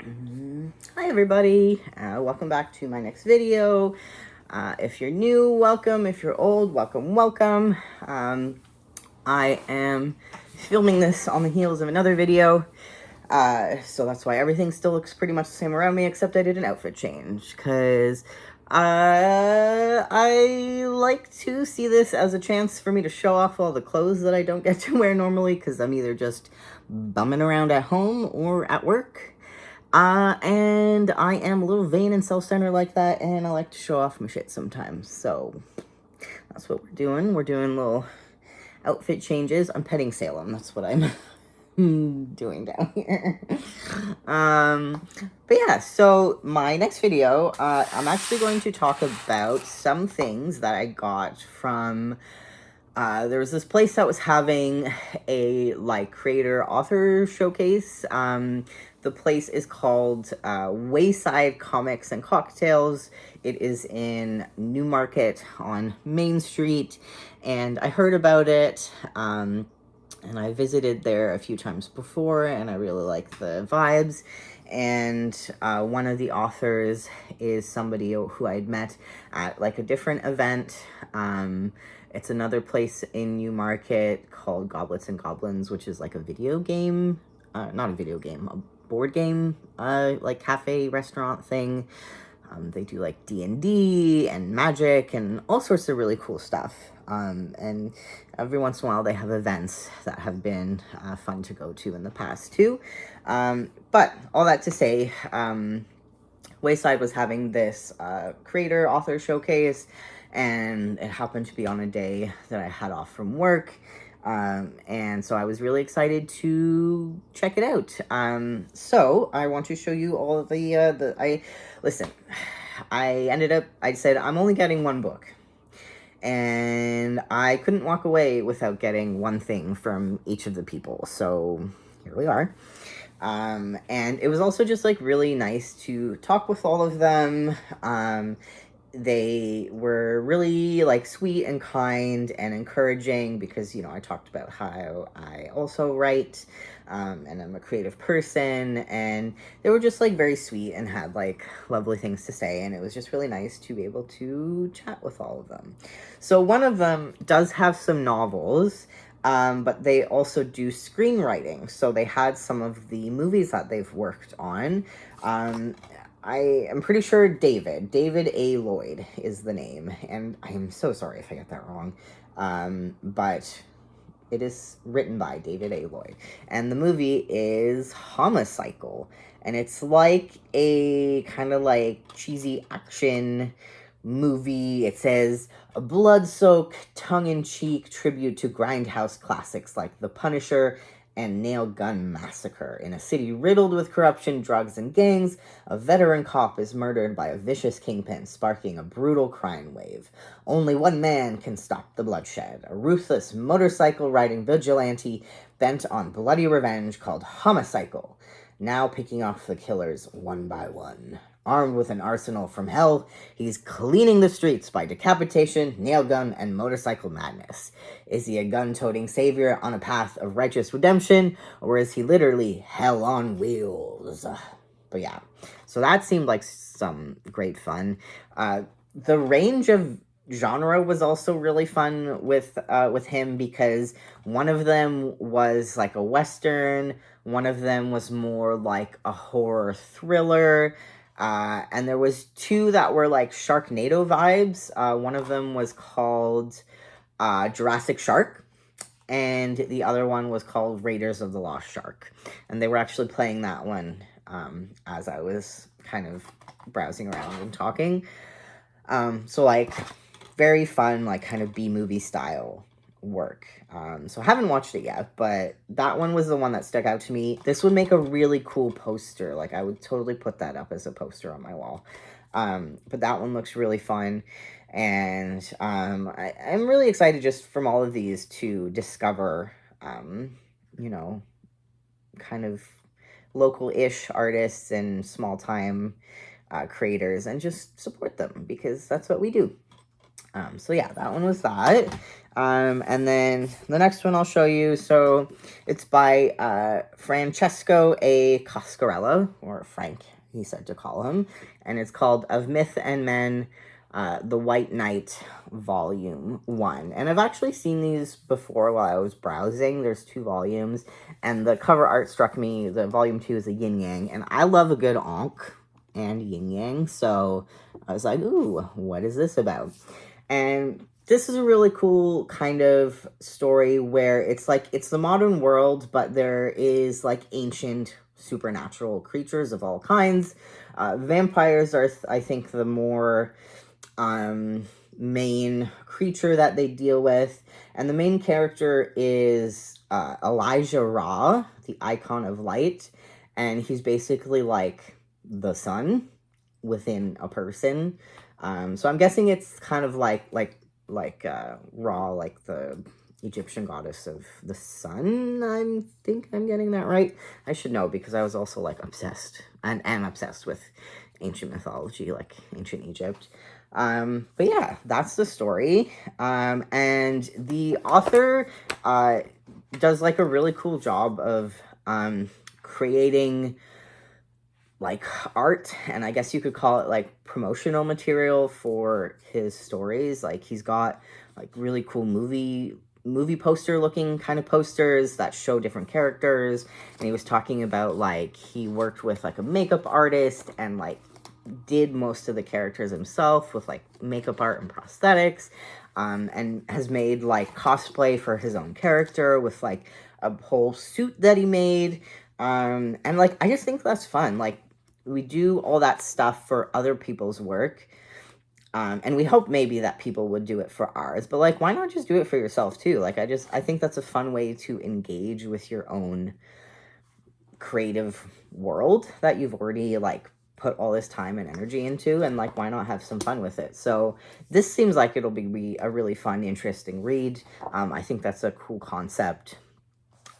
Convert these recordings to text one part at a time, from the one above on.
Hi everybody, welcome back to my next video. If you're new, welcome. If you're old, welcome. I am filming this on the heels of another video, so that's why everything still looks pretty much the same around me, except I did an outfit change, because I like to see this as a chance for me to show off all the clothes that I don't get to wear normally, because I'm either just bumming around at home or at work. And I am a little vain and self-centered like that, and I like to show off my shit sometimes, so that's what we're doing. We're doing little outfit changes. I'm petting Salem, that's what I'm doing down here. But yeah, so my next video, I'm actually going to talk about some things that I got from there was this place that was having a creator author showcase. The place is called Wayside Comics and Cocktails. It is in Newmarket on Main Street, and I heard about it. And I visited there a few times before, and I really like the vibes. And one of the authors is somebody who I'd met at a different event. It's another place in Newmarket called Goblets and Goblins, which is a video game, not a video game, a board game, cafe restaurant thing. They do D&D and magic and all sorts of really cool stuff. And every once in a while they have events that have been fun to go to in the past too. But all that to say, Wayside was having this creator author showcase, and it happened to be on a day that I had off from work. And so I was really excited to check it out. So I want to show you all of listen, I said, I'm only getting one book, and I couldn't walk away without getting one thing from each of the people. So here we are. And it was also just really nice to talk with all of them. They were really sweet and kind and encouraging, because I talked about how I also write, and I'm a creative person, and they were just very sweet and had lovely things to say, and it was just really nice to be able to chat with all of them. So one of them does have some novels, but they also do screenwriting, so they had some of the movies that they've worked on. I am pretty sure David A. Lloyd is the name, and I am so sorry if I get that wrong, but it is written by David A. Lloyd, and the movie is Homicycle, and it's a kind of cheesy action movie. It says, a blood-soaked, tongue-in-cheek tribute to grindhouse classics like The Punisher and Nail Gun Massacre. In a city riddled with corruption, drugs, and gangs, a veteran cop is murdered by a vicious kingpin, sparking a brutal crime wave. Only one man can stop the bloodshed, a ruthless motorcycle-riding vigilante bent on bloody revenge called Homicycle, now picking off the killers one by one. Armed with an arsenal from hell, he's cleaning the streets by decapitation, nail gun, and motorcycle madness. Is he a gun-toting savior on a path of righteous redemption, or is he literally hell on wheels? But yeah, so that seemed like some great fun. The range of genre was also really fun with him, because one of them was a western, one of them was more a horror thriller, and there was two that were Sharknado vibes. One of them was called Jurassic Shark, and the other one was called Raiders of the Lost Shark. And they were actually playing that one as I was kind of browsing around and talking. So very fun, kind of B-movie style work. So I haven't watched it yet, but that one was the one that stuck out to me. This would make a really cool poster. I would totally put that up as a poster on my wall. But that one looks really fun. And I'm really excited just from all of these to discover, kind of local-ish artists and small-time creators, and just support them, because that's what we do. So yeah, that one was that. And then the next one I'll show you. So it's by Francesco A. Coscarella, or Frank, he said to call him. And it's called Of Myth and Men, The White Knight, Volume 1. And I've actually seen these before while I was browsing. There's 2 volumes. And the cover art struck me. The Volume 2 is a yin-yang. And I love a good onk and yin-yang. So I was like, ooh, what is this about? And this is a really cool kind of story where it's like, it's the modern world, but there is like ancient supernatural creatures of all kinds. Vampires are, I think, the more main creature that they deal with. And the main character is Elijah Ra, the icon of light. And he's basically like the sun within a person. So I'm guessing it's kind of like Ra, like the Egyptian goddess of the sun. I think I'm getting that right. I should know because I was also like obsessed and am obsessed with ancient mythology, like ancient Egypt. But yeah, that's the story. And the author does like a really cool job of creating like art, and I guess you could call it like promotional material for his stories. Like he's got like really cool movie poster looking kind of posters that show different characters, and he was talking about like he worked with like a makeup artist and like did most of the characters himself with like makeup art and prosthetics, and has made like cosplay for his own character with like a whole suit that he made. And like I just think that's fun. Like we do all that stuff for other people's work, and we hope maybe that people would do it for ours, but like why not just do it for yourself too? Like I think that's a fun way to engage with your own creative world that you've already like put all this time and energy into, and like why not have some fun with it? So this seems like it'll be a really fun, interesting read. I think that's a cool concept.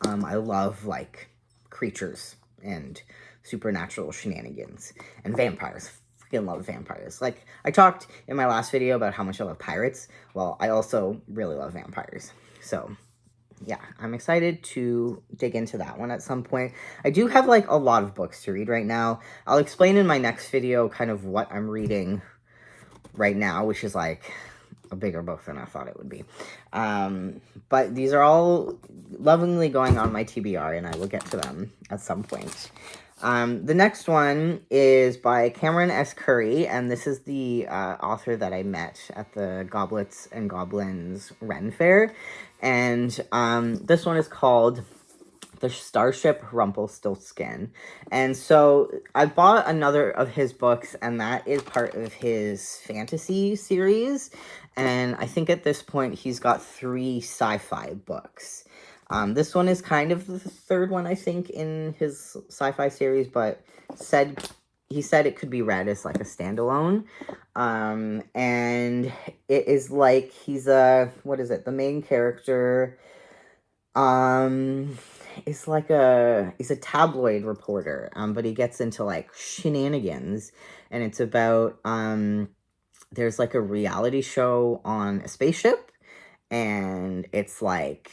I love like creatures and supernatural shenanigans and vampires. Freaking love vampires. Like I talked in my last video about how much I love pirates. Well, I also really love vampires. So yeah, I'm excited to dig into that one at some point. I do have like a lot of books to read right now. I'll explain in my next video kind of what I'm reading right now, which is like a bigger book than I thought it would be. But these are all lovingly going on my TBR, and I will get to them at some point. The next one is by Cameron S. Curry, and this is the author that I met at the Goblets and Goblins Ren Fair. And this one is called The Starship Rumpelstiltskin. And so I bought another of his books, and that is part of his fantasy series. And I think at this point he's got 3 sci-fi books. This one is kind of the 3rd one, I think, in his sci-fi series, but he said it could be read as like a standalone. And it is like he's the main character is like he's a tabloid reporter, but he gets into like shenanigans, and it's about there's like a reality show on a spaceship, and it's like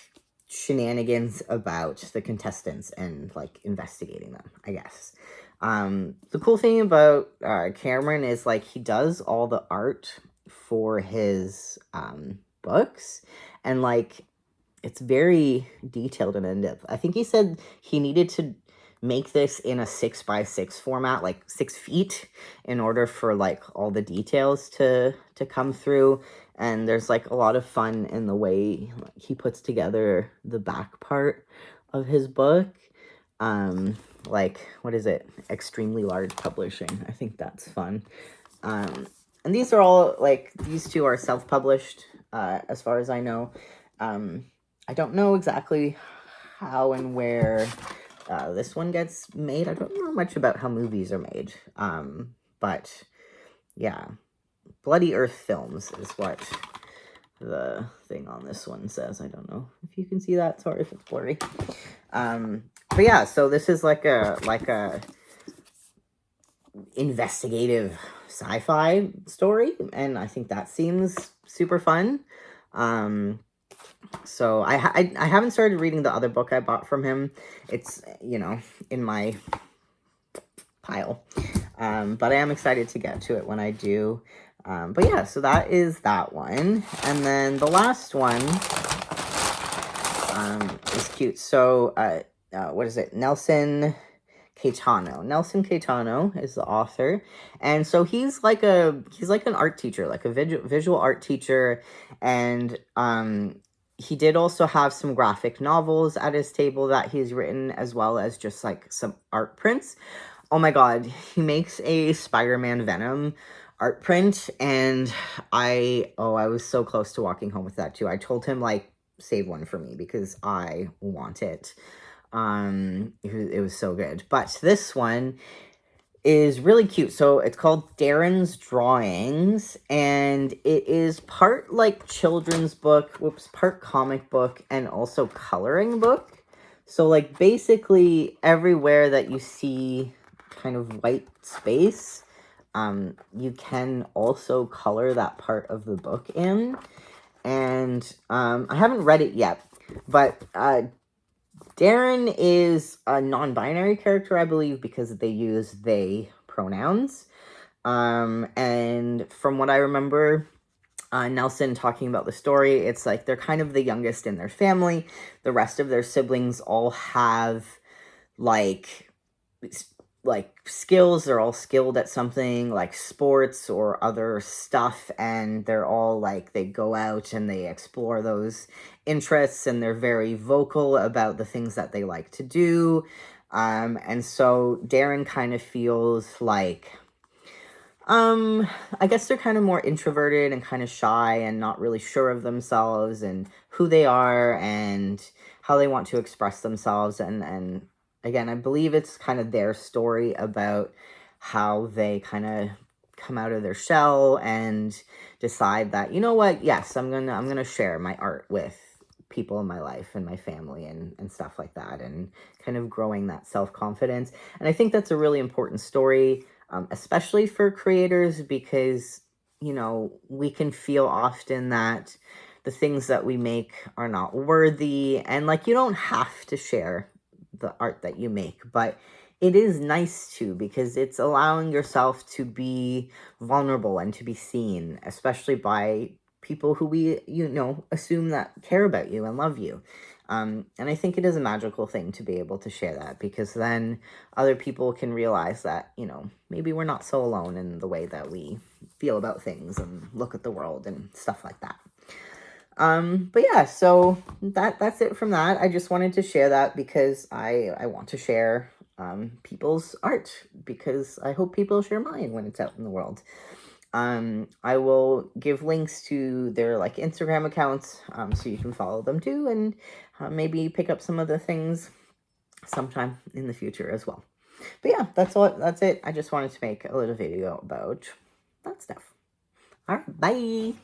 shenanigans about the contestants and like investigating them, I guess. The cool thing about Cameron is like he does all the art for his books, and like it's very detailed and in-depth. I think he said he needed to make this in a 6x6 format, like 6 feet, in order for like all the details to come through. And there's like a lot of fun in the way he puts together the back part of his book. Like, what is it? Extremely large publishing. I think that's fun. And these are all like, these 2 are self-published, as far as I know. I don't know exactly how and where this one gets made. I don't know much about how movies are made. But yeah, Bloody Earth Films is what the thing on this one says. I don't know if you can see that. Sorry if it's blurry. But yeah, so this is like a investigative sci-fi story, and I think that seems super fun. So I haven't started reading the other book I bought from him. It's, you know, in my pile. But I am excited to get to it when I do. But yeah, so that is that one. And then the last one is cute. So, what is it? Nelson Caetano. Nelson Caetano is the author. And so he's like an art teacher, like a visual art teacher. And he did also have some graphic novels at his table that he's written, as well as just like some art prints. Oh my god, he makes a Spider-Man Venom art print, and I was so close to walking home with that too. I told him, like, save one for me because I want it. It was so good. But this one is really cute. So it's called Darren's Drawings, and it is part like children's book, part comic book, and also coloring book. So like basically everywhere that you see kind of white space, you can also color that part of the book in. And I haven't read it yet, but Darren is a non-binary character, I believe, because they use they pronouns. And from what I remember, Nelson talking about the story, it's like they're kind of the youngest in their family. The rest of their siblings all have like skills. They're all skilled at something like sports or other stuff, and they're all like, they go out and they explore those interests, and they're very vocal about the things that they like to do. And so Darren kind of feels like, I guess they're kind of more introverted and kind of shy and not really sure of themselves and who they are and how they want to express themselves. And again, I believe it's kind of their story about how they kind of come out of their shell and decide that, you know what, yes, I'm gonna share my art with people in my life and my family and stuff like that, and kind of growing that self-confidence. And I think that's a really important story, especially for creators, because, you know, we can feel often that the things that we make are not worthy, and like, you don't have to share the art that you make, but it is nice to, because it's allowing yourself to be vulnerable and to be seen, especially by people who we, you know, assume that care about you and love you. And I think it is a magical thing to be able to share that, because then other people can realize that, you know, maybe we're not so alone in the way that we feel about things and look at the world and stuff like that. But yeah, so that's it from that. I just wanted to share that because I want to share people's art, because I hope people share mine when it's out in the world. I will give links to their like Instagram accounts, so you can follow them too, and maybe pick up some of the things sometime in the future as well. But yeah, that's it. I just wanted to make a little video about that stuff. All right, bye.